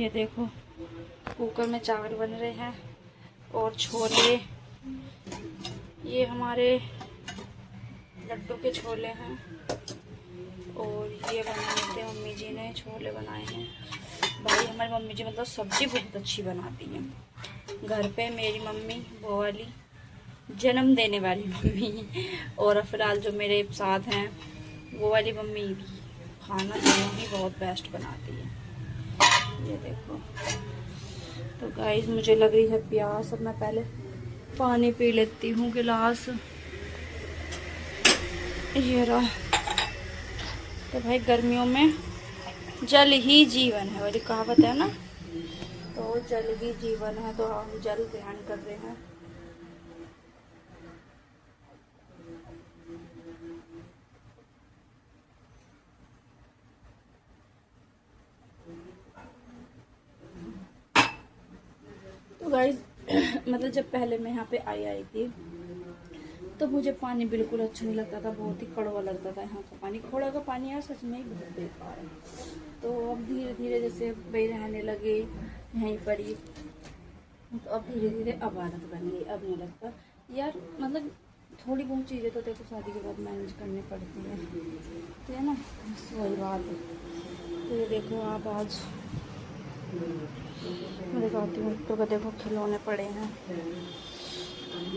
ये देखो कुकर में चावल बन रहे हैं और छोले, ये हमारे लड्डू के छोले हैं। और ये बनाए थे मम्मी जी ने, छोले बनाए हैं। भाई हमारी मम्मी जी मतलब सब्जी बहुत अच्छी बनाती हैं घर पे। मेरी मम्मी वो वाली जन्म देने वाली मम्मी और फिलहाल जो मेरे साथ हैं वो वाली मम्मी खाना दोनों ही बहुत बेस्ट बनाती है। ये देखो तो गाइस मुझे लग रही है प्यास, अब मैं पहले पानी पी लेती हूँ गिलास। ये रहा। तो भाई गर्मियों में जल ही जीवन है वाली कहावत है ना, तो जल ही जीवन है, तो हम जल ग्रहण कर रहे हैं। तो गाइस मतलब जब पहले मैं यहाँ पे आई थी तो मुझे पानी बिल्कुल अच्छा नहीं लगता था, बहुत ही कड़वा लगता था यहाँ का पानी। खोड़ा का पानी यार सच में ही बहुत बेकार है। तो अब धीरे धीरे जैसे भाई रहने लगे यहीं पर ही, तो अब धीरे धीरे अब आदत बन गई, अब नहीं लगता यार। मतलब थोड़ी बहुत चीज़ें तो देखो शादी के बाद मैनेज करनी पड़ती है, तो है ना, वही बात है। तो ये देखो आप आज मैं दिखाती हूँ तो देखो खिलौने पड़े हैं,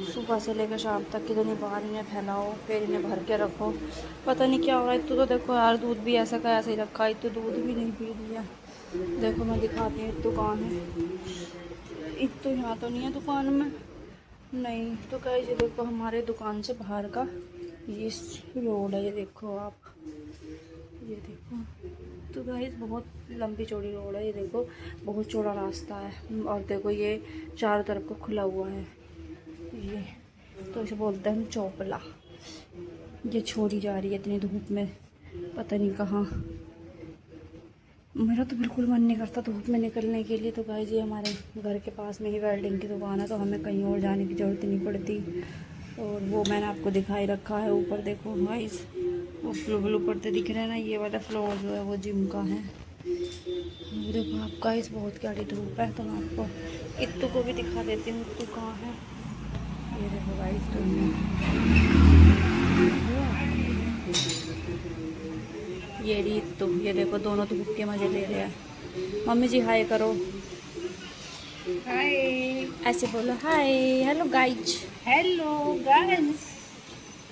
सुबह से लेकर शाम तक कितनी बार इन्हें फैलाओ फिर इन्हें भर के रखो, पता नहीं क्या हो रहा है। तो देखो यार दूध भी ऐसा का ऐसे ही रखा है, तो दूध भी नहीं पी लिया। देखो मैं दिखाती हूँ दुकान है, तो यहाँ तो नहीं है दुकान में, नहीं तो गाइस ये देखो हमारे दुकान से बाहर का ये रोड है, ये देखो आप, ये देखो। तो गाइस बहुत लंबी चौड़ी रोड है, ये देखो बहुत चौड़ा रास्ता है। और देखो ये चारों तरफ को खुला हुआ है, ये तो इसे बोलते हैं चौपला। ये छोड़ी जा रही है इतनी धूप में, पता नहीं कहाँ। मेरा तो बिल्कुल मन नहीं करता धूप में निकलने के लिए। तो गाइस ये हमारे घर के पास में ही वेल्डिंग की दुकान है, तो हमें कहीं और जाने की ज़रूरत नहीं पड़ती। और वो मैंने आपको दिखाई रखा है ऊपर, देखो गाइस वो ब्लू पड़ते दिख रहे हैं ना, ये वाला फ्लोर जो है वो जिम का है। वो देखो आप गाइस बहुत गाड़ी धूप है, तो मैं आपको इत्तू को भी दिखा देती हूँ, इत्तू कहाँ है। ये देखो गाइस तो ये री इत्तू, ये देखो दोनों धूप के मजे ले रहे हैं। मम्मी जी हाय करो, हाय, ऐसे बोलो हाय, हेलो गाइज, हेलो गाइस,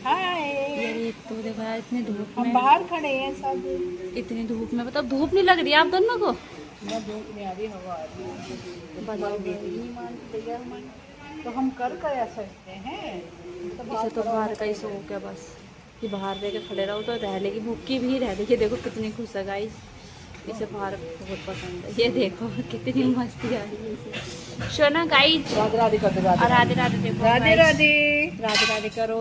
हाय। ये री इत्तू देखो यार इतनी धूप हम में, बाहर खड़े हैं सब। इतनी धूप में मतलब धूप नहीं लग रही है आप दोनों को? मैं धूप नहीं आ रही, हवा आ रही है। बताओ नहीं मानते यार, तो हम कर सकते हैं। इसे तो बाहर का ही शौक है बस, कि बाहर रह के खड़े रहो तो रह लेगी, भूखी भी रह लेगी। देखो कितनी खुश है गाइस, इसे बाहर बहुत पसंद है। ये देखो कितनी मस्ती आ रही है इसे। शोना गाइस राधे राधे कर दो, और राधे राधे देखो, राधे राधे, राधे राधे करो,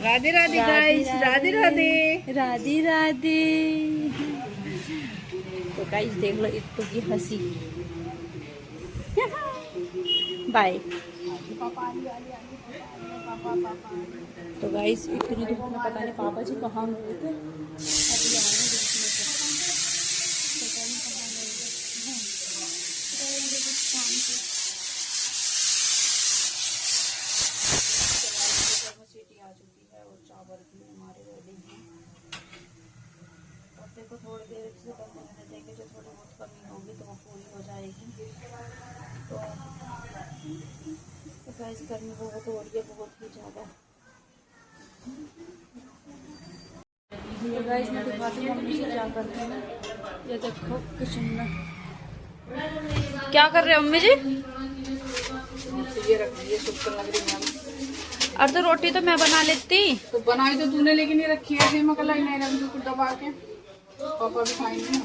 राधे राधे गाइस, राधे राधे, राधे राधे। तो गाइस देख लो इत्तू की हंसी। बाय। तो गाइस इतनी धूप में पता नहीं पापा जी कहाँ गए थे, अभी आए हैं धूप में से। पता नहीं कहाँ गए थे। देखो शाम को सीटी आ चुकी है और चावल भी हमारे रेडी हैं। और देखो थोड़ी देर से बनने देंगे, जो थोड़ी बहुत कमी होगी तो वो पूरी हो जाएगी। तो गाइस गर्मी बहुत हो रही है, बहुत ही ज़्यादा। ये गाइस मैं दिखाती हूँ मम्मी से क्या करती हूँ। ये देखो किचन में क्या कर रहे हो मम्मी जी? ये रख ये शुक्र लग रही है। और तो रोटी तो मैं बना लेती, तो बनाई तो तूने, लेकिन ये रखी है मैं कल नहीं रख दूँ दबा के, पापा भी खाएंगे।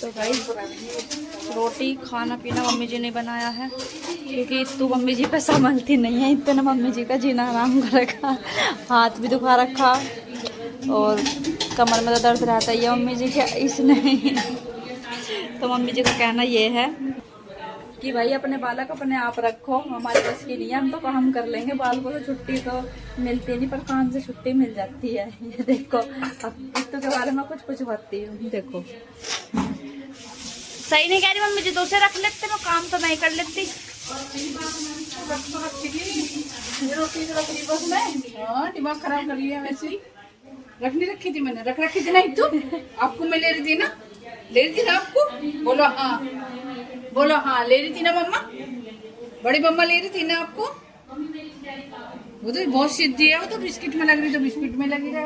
तो गाइस रोटी खाना पीना मम्मी जी ने बनाया है, क्योंकि इत्तू मम्मी जी पे संभलती नहीं है। इतने मम्मी जी का जीना आराम कर रखा, हाथ भी दुखा रखा और कमर में तो दर्द रहता ही है मम्मी जी के इसने। तो मम्मी जी का कहना ये है कि भाई अपने बालक अपने आप रखो, हमारे बस की नहीं है, हम तो काम कर लेंगे। बाल को तो छुट्टी तो मिलती नहीं, पर काम से छुट्टी मिल जाती है। ये देखो अब इत्तू के बारे में कुछ पूछवाती हूँ, देखो सही नहीं कह रही मम्मी जी, दूसरे रख लेते, मैं काम तो मैं ही कर लेती। रोटी तो रख ली बस मैं। हाँ, दिमाग खराब कर लिया वैसे ही। रखनी रखी थी मैंने, रख रखी थी नहीं तो आपको मैं ले रही थी ना, ले रही थी ना आपको। बोलो हाँ, बोलो हाँ, ले रही थी ना मम्मा, बड़ी मम्मा ले रही थी ना आपको। वो तो बहुत सीधी है, वो तो बिस्किट में लग रही तो बिस्किट में लगी रहा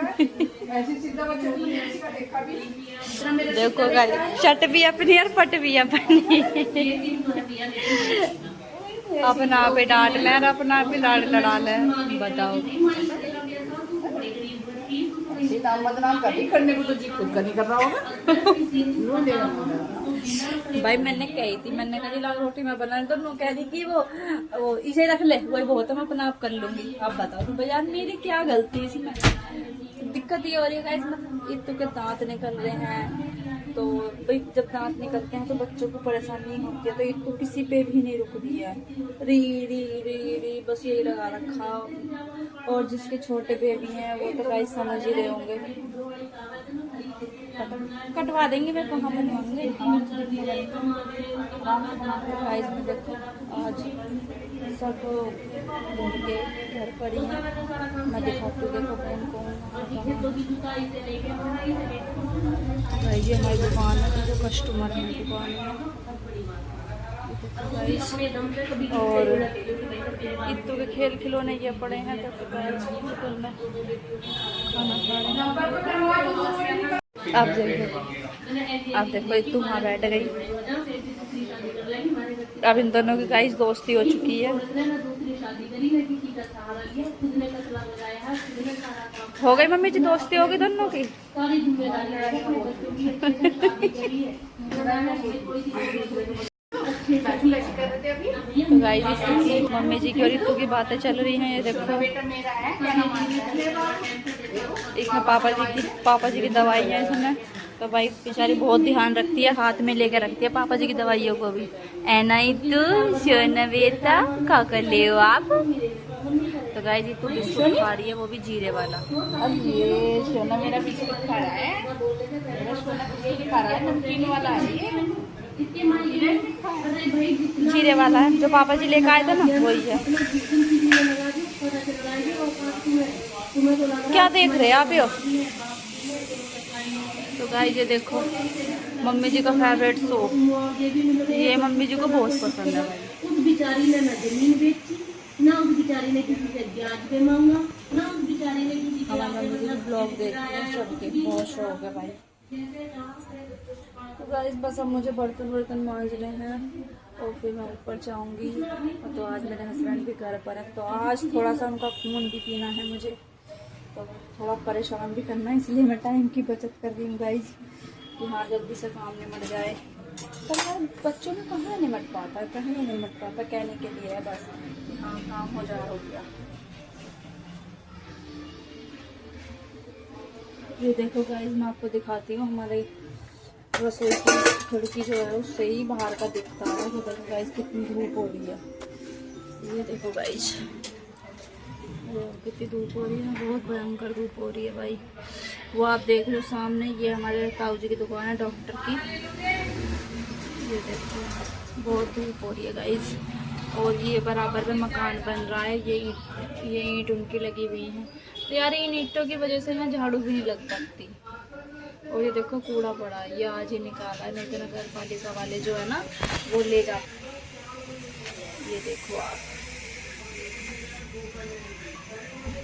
ऐसे सीधा बच्चा का देखा भी नहीं। देखो गाइस, शट भी अपनी और पट भी अपनी। अपना पे डांट ले और अपना पे लाड़ लड़ा ले, बताओ। नाम बदनाम करने को तो जी खुद का नहीं कर रहा होगा। भाई मैंने कही थी, मैंने कहा लाल रोटी मैं बना दूँ, कह रही कि वो इसे रख ले, वही बहुत है, मैं अपना आप कर लूंगी। अब बताओ तो भैया मेरी क्या गलती है इसमें। दिक्कत ये हो रही है इसमें, इतने के दांत निकल रहे हैं, तो भाई जब दांत निकलते हैं तो बच्चों को परेशानी होती है, तो इतने किसी पे भी नहीं रुक रही है, री री री री बस यही लगा रखा। और जिसके छोटे बेबी हैं वो तो गाइस समझ ही रहे होंगे, कटवा देंगे, मैं कहाँ बनवाऊंगी। गाइस में देखो आज सब घूम के घर पर ही हैं, मैं दिखाती हूँ। देखो कौन कौन भाई, ये हमारी दुकान है, जो कस्टमर है दुकान में। और इतने के खेल खिलौने ये पड़े हैं, तो गाइस होटल में खाना खा रहे हैं। आप देखो इतू वहाँ बैठ गई। अब इन दोनों की गाइस दोस्ती हो चुकी है। हो गई मम्मी जी, दोस्ती हो गई दोनों की। तो गाइस मम्मी जी की और इतू की बातें चल रही हैं। ये देखो इसमें पापा जी की दवाई है इसमें, तो भाई बेचारी बहुत ध्यान रखती है, हाथ में लेकर रखती है पापा जी की दवाइयों को भी। ऐना इतू सोना बेटा का कर ले आप। तो गाइस इतू बिस्कुट खा रही है, वो भी जीरे वाला। अब ये सोना मेरा बिस्कुट खा रहा है, मेरा सोना बिस्कुट खा रहा है, नमकीन वाला है, जीरे वाला है, जो पापा जी लेकर आए थे ना वही है। क्या देख रहे हैं आप यो? तो गाइस ये देखो मम्मी जी का फेवरेट सोप, ये मम्मी जी को बहुत पसंद है भाई। उस बेचारी ने ना जमीन बेची, ना उस बेचारी ने किसी से ब्याज पे मांगा, ना उस बेचारी ने किसी से हमारे मम्मी जी ब्लॉग देखते हैं, सबके बहुत शौक है भाई। तो गाइस बस अब मुझे बर्तन मांजने हैं और फिर मैं ऊपर जाऊंगी। तो आज मेरे हस्बैंड भी घर पर है, तो आज थोड़ा सा उनका खून भी पीना है मुझे, तो थोड़ा परेशान भी करना है, इसलिए मैं टाइम की बचत कर रही हूँ गाइस, कि हाँ जल्दी से काम निमट जाए। पर यार बच्चों में कहाँ निमट पाता है, कहीं नहीं निमट पाता, कहने के लिए है बस कि हाँ काम हो जाए, हो गया। ये देखो गाइस मैं आपको दिखाती हूँ, हमारे रसोई की खिड़की जो है उससे ही बाहर का दिखता है। तो देखो गाइस कितनी धूप हो रही है, ये देखो गाइस कितनी धूप हो रही है, बहुत भयंकर धूप हो रही है भाई। वो आप देख रहे हो सामने, ये हमारे ताऊ जी की दुकान है डॉक्टर की। ये देखो बहुत धूप हो रही है गाइस। और ये बराबर में मकान बन रहा है, ये ईंट उनकी लगी हुई है, तो यार इन ईंटों की वजह से ना झाड़ू भी नहीं लग सकती। और ये देखो कूड़ा पड़ा है, ये आज ही निकाला है, नहीं तो नगर पालिका वाले जो है ना वो ले जाते। ये देखो आप,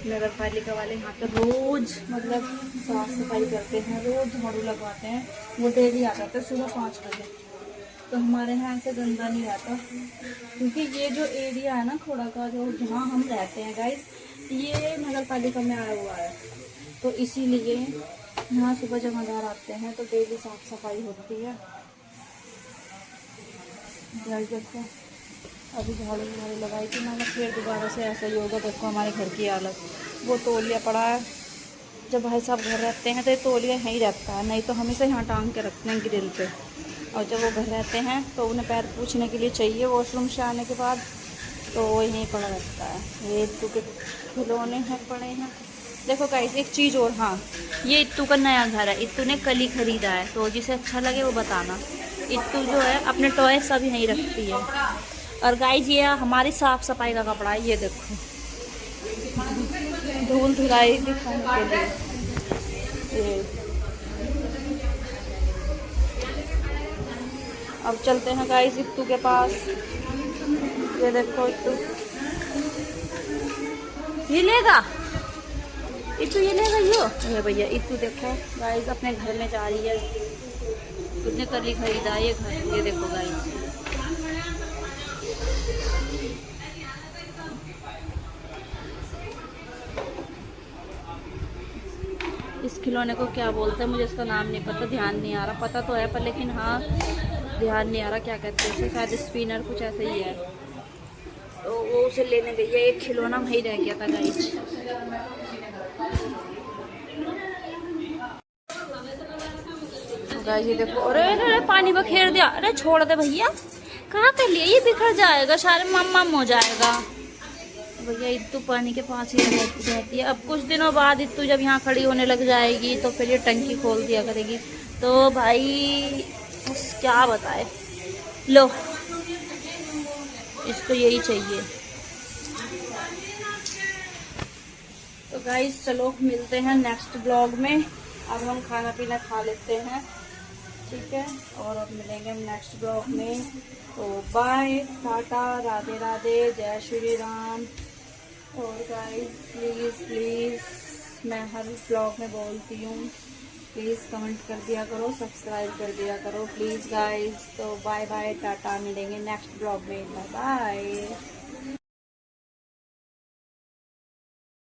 नगर पालिका वाले यहाँ पर रोज मतलब साफ सफाई करते हैं, रोज झाड़ू लगवाते हैं, वो डेली आ जाते हैं सुबह 5 बजे। तो हमारे यहाँ ऐसे गंदा नहीं रहता, क्योंकि ये जो एरिया है ना खोड़ा का, जो जहाँ हम रहते हैं गाइस, ये नगर पालिका में आया हुआ है, तो इसीलिए यहाँ सुबह जमादार आते हैं, तो डेली साफ सफाई होती है। देखो अभी झाड़ू लगाई थी मैंने, फिर दोबारा से ऐसा ही होगा। देखो हमारे घर की हालत, वो तौलिया पड़ा है, जब भाई साहब घर रहते हैं तो ये तौलिया यहीं रहता है, नहीं तो हम इसे यहाँ टांग के रखते हैं ग्रिल पे। और जब वो घर रहते हैं तो उन्हें पैर पूछने के लिए चाहिए वॉशरूम से आने के बाद, तो वो यहीं पड़ा रहता है। ये इत्तू के खिलौने हैं पड़े हैं। देखो गाइस एक चीज़ और, हाँ ये इत्तू का नया घर है, इत्तू ने कल ही ख़रीदा है, तो जिसे अच्छा लगे वो बताना। इत्तू जो है अपने टॉय सब यहीं रखती है। और गाइस ये हमारी साफ सफाई का कपड़ा है, ये देखो धूल धुलाई दिखाने के लिए। ये अब चलते हैं गाइस इत्तू के पास। ये देखो इत्तू ये लेगा, इत्तू ये लेगा यो। ये भैया इत्तू देखो गाइस अपने घर में जा रही है। कितने कली खरीदा ये घर, ये देखो गाइस। इस खिलौने को क्या बोलते हैं मुझे इसका नाम नहीं पता, ध्यान नहीं आ रहा। पता तो है पर लेकिन हाँ ध्यान नहीं आ रहा क्या कहते हैं इसे, शायद स्पिनर कुछ ऐसे ही है। तो वो उसे लेने गई है, एक खिलौना वहीं रह गया था गाइस। गाइस ये देखो, अरे अरे पानी बखेर दिया। अरे छोड़ दे भैया, कहाँ कर लिया, ये बिखर जाएगा, सारे मम हो जाएगा। भैया इत्तू पानी के पास ही रहती है। अब कुछ दिनों बाद इत्तू जब यहाँ खड़ी होने लग जाएगी तो फिर ये टंकी खोल दिया करेगी। तो भाई क्या बताए, लो इसको यही चाहिए। तो गाइस चलो मिलते हैं नेक्स्ट ब्लॉग में। अब हम खाना पीना खा लेते हैं, ठीक है, और अब मिलेंगे नेक्स्ट ब्लॉग में। तो बाय, टाटा, राधे राधे, जय श्री राम। और गाइस प्लीज़ मैं हर ब्लॉग में बोलती हूँ, प्लीज़ कमेंट कर दिया करो, सब्सक्राइब कर दिया करो प्लीज़ गाइस। तो बाय बाय, टाटा, मिलेंगे नेक्स्ट ब्लॉग में, बाय बाय।